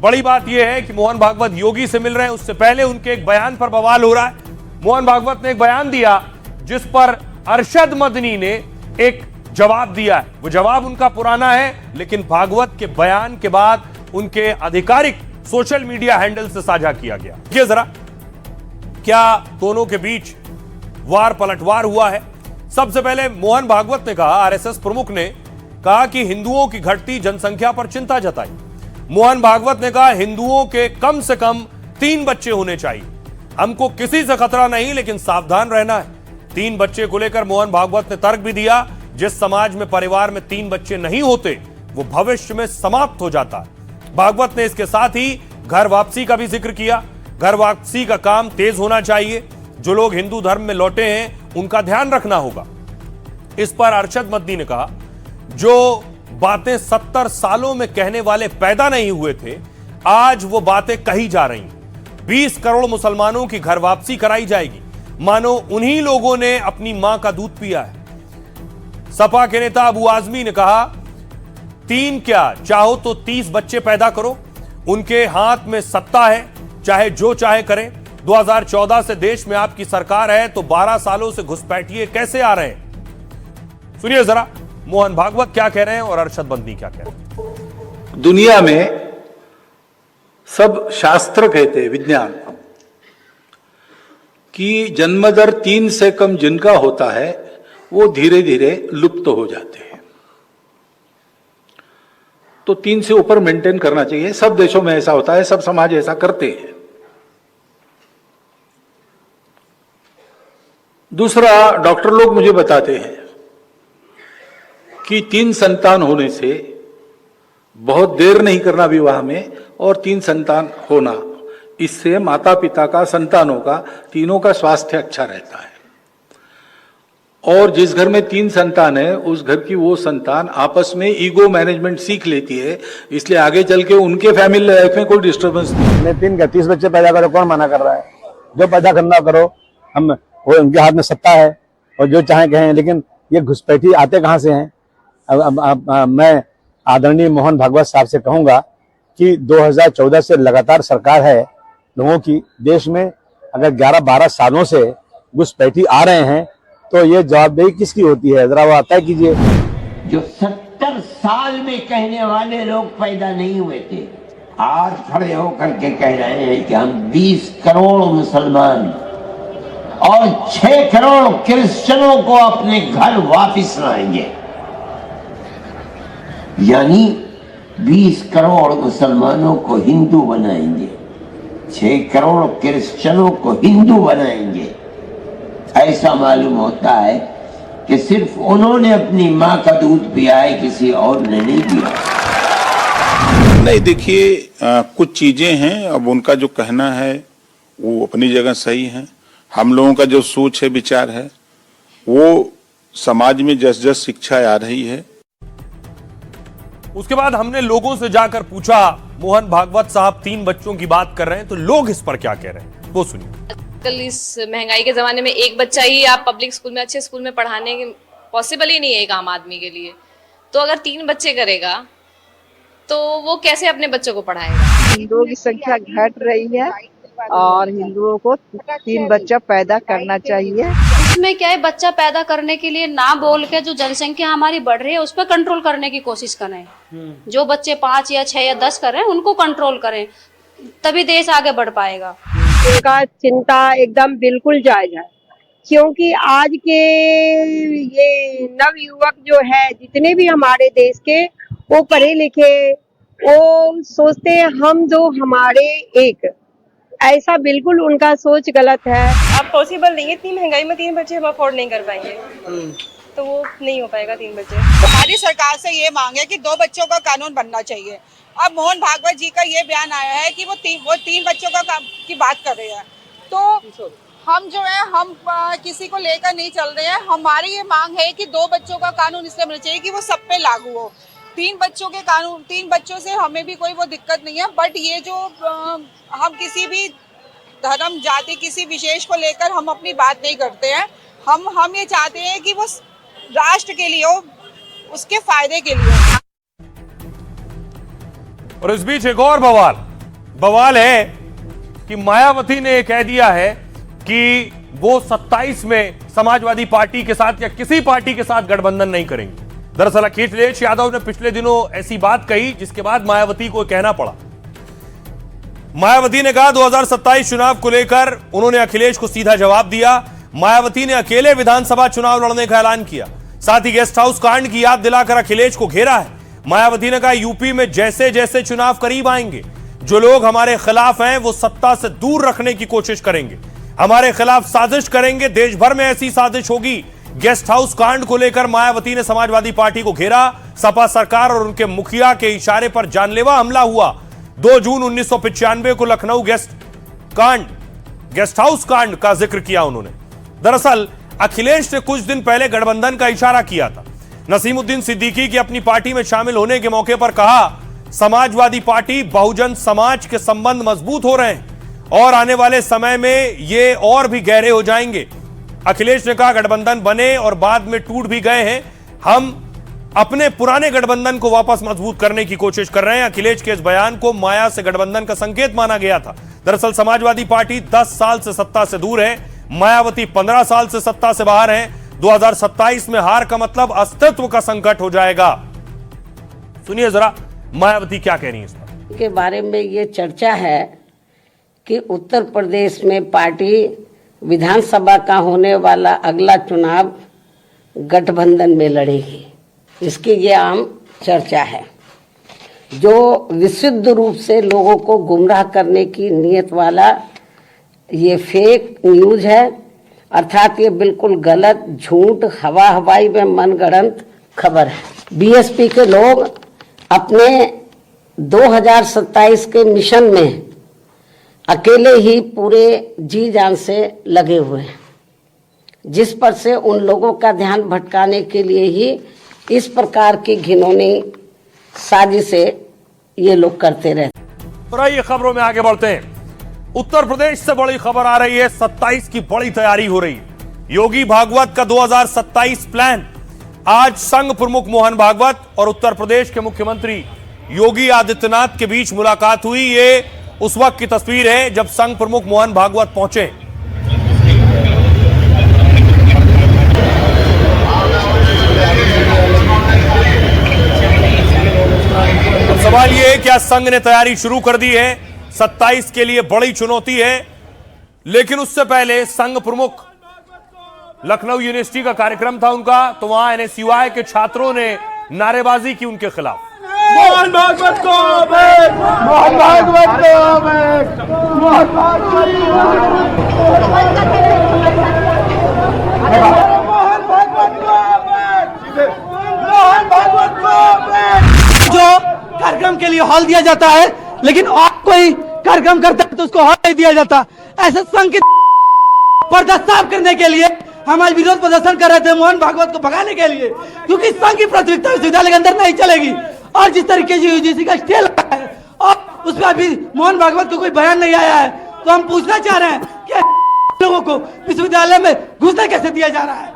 बड़ी बात यह है कि मोहन भागवत योगी से मिल रहे हैं, उससे पहले उनके एक बयान पर बवाल हो रहा है। मोहन भागवत ने एक बयान दिया जिस पर अरशद मदनी ने एक जवाब दिया है। वो जवाब उनका पुराना है, लेकिन भागवत के बयान के बाद उनके आधिकारिक सोशल मीडिया हैंडल से साझा किया गया। देखिए जरा क्या दोनों के बीच वार पलटवार हुआ है। सबसे पहले मोहन भागवत ने कहा, आरएसएस प्रमुख ने कहा कि हिंदुओं की घटती जनसंख्या पर चिंता जताई। मोहन भागवत ने कहा हिंदुओं के कम से कम 3 बच्चे होने चाहिए। हमको किसी से खतरा नहीं, लेकिन सावधान रहना है। 3 बच्चे को लेकर मोहन भागवत ने तर्क भी दिया, जिस समाज में परिवार में 3 बच्चे नहीं होते वो भविष्य में समाप्त हो जाता है। भागवत ने इसके साथ ही घर वापसी का भी जिक्र किया। घर वापसी का काम तेज होना चाहिए। जो लोग हिंदू धर्म में लौटे हैं उनका ध्यान रखना होगा। इस पर अरशद मदनी ने कहा जो बातें 70 सालों में कहने वाले पैदा नहीं हुए थे, आज वो बातें कही जा रही हैं। 20 करोड़ मुसलमानों की घर वापसी कराई जाएगी, मानो उन्हीं लोगों ने अपनी मां का दूध पिया है। सपा के नेता अबू आजमी ने कहा 3 क्या, चाहो तो 30 बच्चे पैदा करो, उनके हाथ में सत्ता है, चाहे जो चाहे करें। 2014 से देश में आपकी सरकार है तो 12 सालों से घुसपैठिए कैसे आ रहे हैं? सुनिए जरा मोहन भागवत क्या कह रहे हैं और अरशद मदनी क्या कह रहे हैं। दुनिया में सब शास्त्र कहते हैं, विज्ञान, कि जन्मदर 3 से कम जिनका होता है वो धीरे धीरे लुप्त हो जाते हैं। तो 3 से ऊपर मेंटेन करना चाहिए। सब देशों में ऐसा होता है, सब समाज ऐसा करते हैं। दूसरा, डॉक्टर लोग मुझे बताते हैं कि 3 संतान होने से बहुत देर नहीं करना विवाह में, और 3 संतान होना, इससे माता पिता का, संतानों का, तीनों का स्वास्थ्य अच्छा रहता है। और जिस घर में 3 संतान है उस घर की वो संतान आपस में ईगो मैनेजमेंट सीख लेती है, इसलिए आगे चल के उनके फैमिली लाइफ में कोई डिस्टर्बेंस नहीं। 3 का 30 बच्चे पैदा करो, कौन मना कर रहा है? जो पैदा करना करो, हम वो उनके हाथ में सत्ता है और जो चाहे कहें। लेकिन ये घुसपैठी आते कहाँ से हैं? मैं आदरणीय मोहन भागवत साहब से कहूंगा कि 2014 से लगातार सरकार है लोगों की देश में। अगर 11-12 सालों से घुसपैठी आ रहे हैं तो ये जवाबदेही किसकी होती है? जरा वो तय कीजिए। जो 70 साल में कहने वाले लोग पैदा नहीं हुए थे, आज खड़े होकर के कह रहे हैं कि हम 20 करोड़ मुसलमान और 6 करोड़ क्रिश्चियनों को अपने घर वापस लाएंगे। यानी 20 करोड़ मुसलमानों को हिंदू बनाएंगे, 6 करोड़ क्रिश्चियनों को हिंदू बनाएंगे। ऐसा मालूम होता है कि सिर्फ उन्होंने अपनी मां का दूध पिया है, किसी और ने नहीं पिया। नहीं, देखिए कुछ चीजें हैं, अब उनका जो कहना है वो अपनी जगह सही है। हम लोगों का जो सोच है, विचार है, वो समाज में जस जस शिक्षा आ रही है। उसके बाद हमने लोगों से जाकर पूछा, मोहन भागवत साहब 3 बच्चों की बात कर रहे हैं तो लोग इस पर क्या कह रहे हैं, वो सुनिए। आजकल इस महंगाई के जमाने में एक बच्चा ही आप पब्लिक स्कूल में, अच्छे स्कूल में पढ़ाने के पॉसिबल ही नहीं है एक आम आदमी के लिए। तो अगर 3 बच्चे करेगा तो वो कैसे अपने बच्चों को पढ़ाएगा? हिंदुओं की संख्या घट रही है और हिंदुओं को 3 बच्चा पैदा करना चाहिए। इसमें क्या है, बच्चा पैदा करने के लिए ना बोल के जो जनसंख्या हमारी बढ़ रही है उस पर कंट्रोल करने की कोशिश करें। जो बच्चे 5 या 6 या 10 कर रहे हैं उनको कंट्रोल करें, तभी देश आगे बढ़ पाएगा। उनका चिंता एकदम बिल्कुल जायज है, क्योंकि आज के ये नव युवक जो है, जितने भी हमारे देश के, वो पढ़े लिखे, वो सोचते हैं हम जो हमारे एक, ऐसा बिल्कुल उनका सोच गलत है। अब पॉसिबल नहीं है, इतनी महंगाई में 3 बच्चे हम अफोर्ड नहीं कर पाएंगे, तो वो नहीं हो पाएगा 3 बच्चे। हमारी सरकार से ये मांग है कि 2 बच्चों का कानून बनना चाहिए। अब मोहन भागवत जी का ये बयान आया है कि वो 3 बच्चों की बात कर रहे हैं, तो हम जो है हम किसी को लेकर नहीं चल रहे हैं। हमारी ये मांग है कि 2 बच्चों का कानून इसलिए बनना चाहिए कि वो सब पे लागू हो। 3 बच्चों के कानून, 3 बच्चों से हमें भी कोई वो दिक्कत नहीं है, बट ये जो हम किसी भी धर्म, जाति, किसी विशेष को लेकर हम अपनी बात नहीं करते हैं। हम ये चाहते हैं कि वो राष्ट्र के लिए हो, उसके फायदे के लिए। और इस बीच एक और बवाल, बवाल है कि मायावती ने कह दिया है कि वो 27 में समाजवादी पार्टी के साथ या किसी पार्टी के साथ गठबंधन नहीं करेंगे। दरअसल अखिलेश यादव ने पिछले दिनों ऐसी बात कही जिसके बाद मायावती को कहना पड़ा। मायावती ने कहा 2027 चुनाव को लेकर उन्होंने अखिलेश को सीधा जवाब दिया। मायावती ने अकेले विधानसभा चुनाव लड़ने का ऐलान किया, साथ ही गेस्ट हाउस कांड की याद दिलाकर अखिलेश को घेरा है। मायावती ने कहा यूपी में जैसे जैसे चुनाव करीब आएंगे, जो लोग हमारे खिलाफ हैं वो सत्ता से दूर रखने की कोशिश करेंगे, हमारे खिलाफ साजिश करेंगे, देश भर में ऐसी साजिश होगी। गेस्ट हाउस कांड को लेकर मायावती ने समाजवादी पार्टी को घेरा। सपा सरकार और उनके मुखिया के इशारे पर जानलेवा हमला हुआ। 2 जून 1995 को लखनऊ गेस्ट हाउस कांड का जिक्र किया उन्होंने। दरअसल अखिलेश ने कुछ दिन पहले गठबंधन का इशारा किया था। नसीमुद्दीन सिद्दीकी की अपनी पार्टी में शामिल होने के मौके पर कहा, समाजवादी पार्टी बहुजन समाज के संबंध मजबूत हो रहे हैं और आने वाले समय में ये और भी गहरे हो जाएंगे। अखिलेश ने कहा गठबंधन बने और बाद में टूट भी गए हैं, हम अपने पुराने गठबंधन को वापस मजबूत करने की कोशिश कर रहे हैं। अखिलेश के इस बयान को माया से गठबंधन का संकेत माना गया था। दरअसल समाजवादी पार्टी 10 साल से सत्ता से दूर है, मायावती 15 साल से सत्ता से बाहर हैं। 2027 में हार का मतलब अस्तित्व का संकट हो जाएगा। सुनिए जरा मायावती क्या कह रही है इस पर। के बारे में ये चर्चा है कि उत्तर प्रदेश में पार्टी विधानसभा का होने वाला अगला चुनाव गठबंधन में लड़ेगी, इसकी ये आम चर्चा है, जो विशुद्ध रूप से लोगों को गुमराह करने की नीयत वाला ये फेक न्यूज है। अर्थात ये बिल्कुल गलत, झूठ, हवाई में मनगढ़ंत खबर है। बीएसपी के लोग अपने 2027 के मिशन में अकेले ही पूरे जी जान से लगे हुए हैं, जिस पर से उन लोगों का ध्यान भटकाने के लिए ही इस प्रकार की घिनौनी साजिशें ये लोग करते रहते। तो आइए खबरों में आगे बढ़ते हैं। उत्तर प्रदेश से बड़ी खबर आ रही है, 27 की बड़ी तैयारी हो रही है। योगी भागवत का 2027 प्लान। आज संघ प्रमुख मोहन भागवत और उत्तर प्रदेश के मुख्यमंत्री योगी आदित्यनाथ के बीच मुलाकात हुई। ये उस वक्त की तस्वीर है जब संघ प्रमुख मोहन भागवत पहुंचे। अब सवाल यह है क्या संघ ने तैयारी शुरू कर दी है? 27 के लिए बड़ी चुनौती है, लेकिन उससे पहले संघ प्रमुख लखनऊ यूनिवर्सिटी का कार्यक्रम था उनका, तो वहां एनएसयूआई के छात्रों ने नारेबाजी की उनके खिलाफ। मोहन भागवत को मोहन भागवत को मोहन भागवत को जो कार्यक्रम के लिए हॉल दिया जाता है, लेकिन और कोई कार्यक्रम करता है तो उसको हॉल नहीं दिया जाता। ऐसे संघ के पर्दा साफ करने के लिए हम आज विरोध प्रदर्शन कर रहे थे मोहन भागवत को भगाने के लिए, क्योंकि संघ की प्राथमिकता विश्वविद्यालय के अंदर नहीं चलेगी। और जिस तरीके से यूजीसी का स्टे लगा है और उसमें अभी मोहन भागवत को कोई बयान नहीं आया है, तो हम पूछना चाह रहे हैं कि लोगों को विश्वविद्यालय में घुसने कैसे दिया जा रहा है।